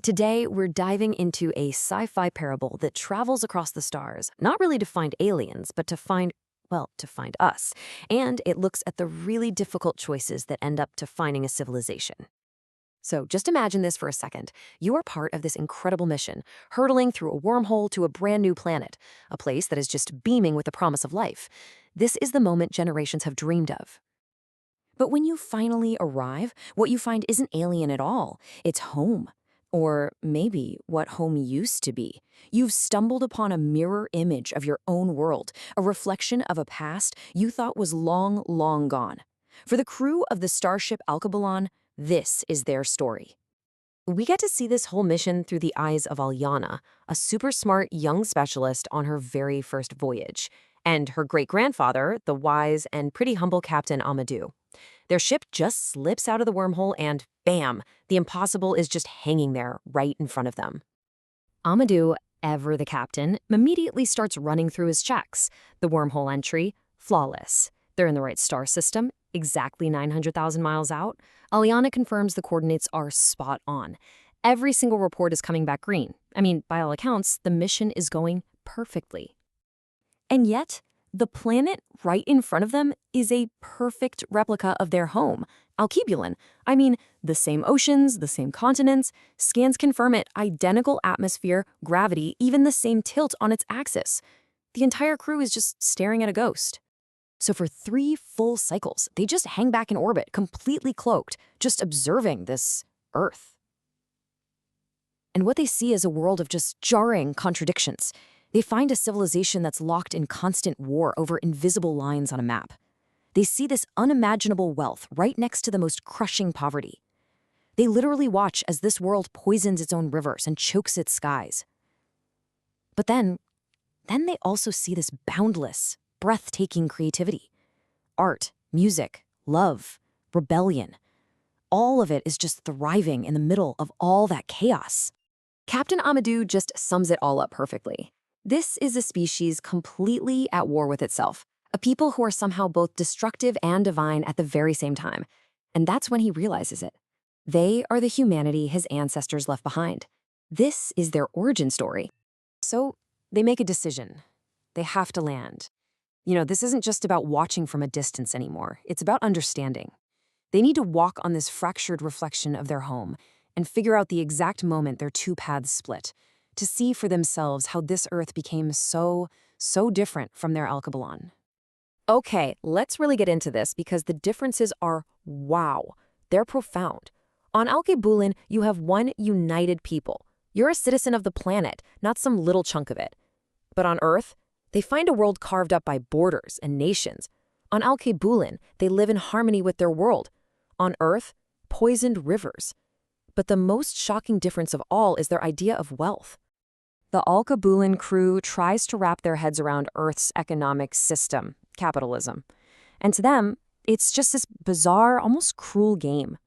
Today, we're diving into a sci-fi parable that travels across the stars, not really to find aliens, but to find us. And it looks at the really difficult choices that end up to finding a civilization. So just imagine this for a second. You are part of this incredible mission, hurtling through a wormhole to a brand new planet, a place that is just beaming with the promise of life. This is the moment generations have dreamed of. But when you finally arrive, what you find isn't alien at all. It's home. Or maybe what home used to be. You've stumbled upon a mirror image of your own world, a reflection of a past you thought was long, long gone. For the crew of the starship Alkebulan, this is their story. We get to see this whole mission through the eyes of Alyana, a super smart young specialist on her very first voyage, and her great-grandfather, the wise and pretty humble Captain Aamadu. Their ship just slips out of the wormhole and, bam, the impossible is just hanging there right in front of them. Aamadu, ever the captain, immediately starts running through his checks. The wormhole entry, flawless. They're in the right star system, exactly 900,000 miles out. Alyana confirms the coordinates are spot on. Every single report is coming back green. I mean, by all accounts, the mission is going perfectly. And yet, the planet right in front of them is a perfect replica of their home, Alkebulan. I mean, the same oceans, the same continents, scans confirm it, identical atmosphere, gravity, even the same tilt on its axis. The entire crew is just staring at a ghost. So for 3 full cycles, they just hang back in orbit, completely cloaked, just observing this Earth. And what they see is a world of just jarring contradictions. They find a civilization that's locked in constant war over invisible lines on a map. They see this unimaginable wealth right next to the most crushing poverty. They literally watch as this world poisons its own rivers and chokes its skies. But then they also see this boundless, breathtaking creativity. Art, music, love, rebellion. All of it is just thriving in the middle of all that chaos. Captain Aamadu just sums it all up perfectly. This is a species completely at war with itself, a people who are somehow both destructive and divine at the very same time. And that's when he realizes it. They are the humanity his ancestors left behind. This is their origin story. So they make a decision. They have to land. This isn't just about watching from a distance anymore. It's about understanding. They need to walk on this fractured reflection of their home and figure out the exact moment their 2 paths split, to see for themselves how this Earth became so different from their Alkebulan. Okay, let's really get into this because the differences are wow. They're profound. On Alkebulan, you have one united people. You're a citizen of the planet, not some little chunk of it. But on Earth, they find a world carved up by borders and nations. On Alkebulan, they live in harmony with their world. On Earth, poisoned rivers. But the most shocking difference of all is their idea of wealth. The Alkebulan crew tries to wrap their heads around Earth's economic system, capitalism. And to them, it's just this bizarre, almost cruel game.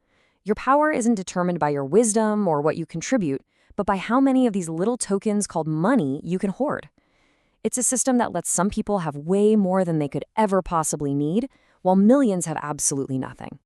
Your power isn't determined by your wisdom or what you contribute, but by how many of these little tokens called money you can hoard. It's a system that lets some people have way more than they could ever possibly need, while millions have absolutely nothing.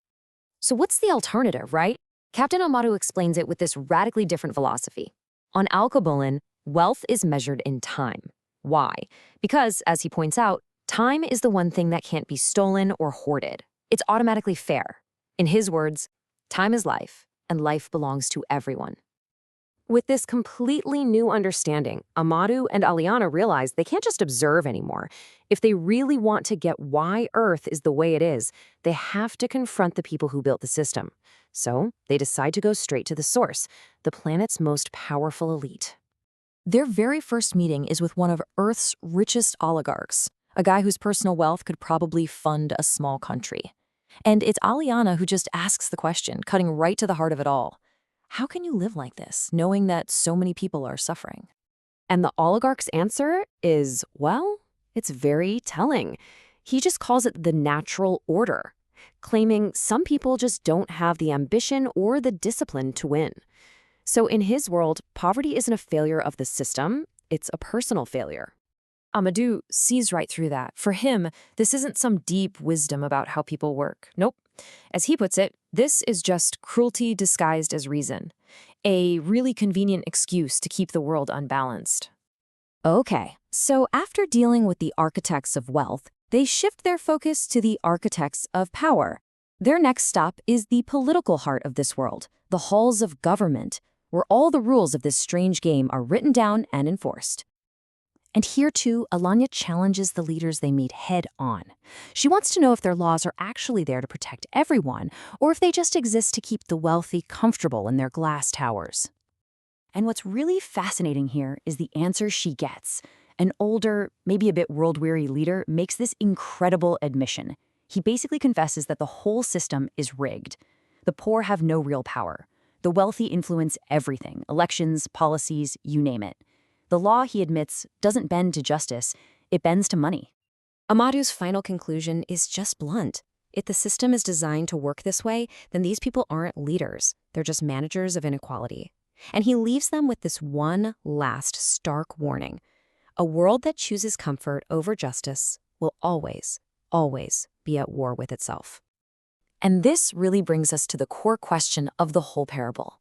So what's the alternative, right? Captain Aamadu explains it with this radically different philosophy. On Alkebulan, wealth is measured in time. Why? Because, as he points out, time is the one thing that can't be stolen or hoarded. It's automatically fair. In his words, time is life, and life belongs to everyone. With this completely new understanding, Aamadu and Alyana realize they can't just observe anymore. If they really want to get why Earth is the way it is, they have to confront the people who built the system. So they decide to go straight to the source, the planet's most powerful elite. Their very first meeting is with one of Earth's richest oligarchs, a guy whose personal wealth could probably fund a small country. And it's Alyana who just asks the question, cutting right to the heart of it all. How can you live like this, knowing that so many people are suffering? And the oligarch's answer is, well, it's very telling. He just calls it the natural order, claiming some people just don't have the ambition or the discipline to win. So in his world, poverty isn't a failure of the system, it's a personal failure. Aamadu sees right through that. For him, this isn't some deep wisdom about how people work. Nope. As he puts it, this is just cruelty disguised as reason. A really convenient excuse to keep the world unbalanced. Okay, so after dealing with the architects of wealth, they shift their focus to the architects of power. Their next stop is the political heart of this world, the halls of government, where all the rules of this strange game are written down and enforced. And here, too, Alyana challenges the leaders they meet head on. She wants to know if their laws are actually there to protect everyone, or if they just exist to keep the wealthy comfortable in their glass towers. And what's really fascinating here is the answer she gets. An older, maybe a bit world-weary leader makes this incredible admission. He basically confesses that the whole system is rigged. The poor have no real power. The wealthy influence everything, elections, policies, you name it. The law, he admits, doesn't bend to justice, it bends to money. Aamadu's final conclusion is just blunt. If the system is designed to work this way, then these people aren't leaders. They're just managers of inequality. And he leaves them with this one last stark warning. A world that chooses comfort over justice will always, always be at war with itself. And this really brings us to the core question of the whole parable.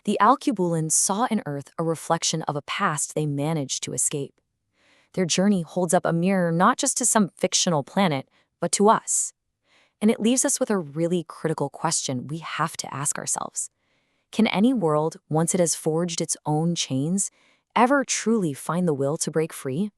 The Alkebulan saw in Earth a reflection of a past they managed to escape. Their journey holds up a mirror not just to some fictional planet, but to us. And it leaves us with a really critical question we have to ask ourselves. Can any world, once it has forged its own chains, ever truly find the will to break free?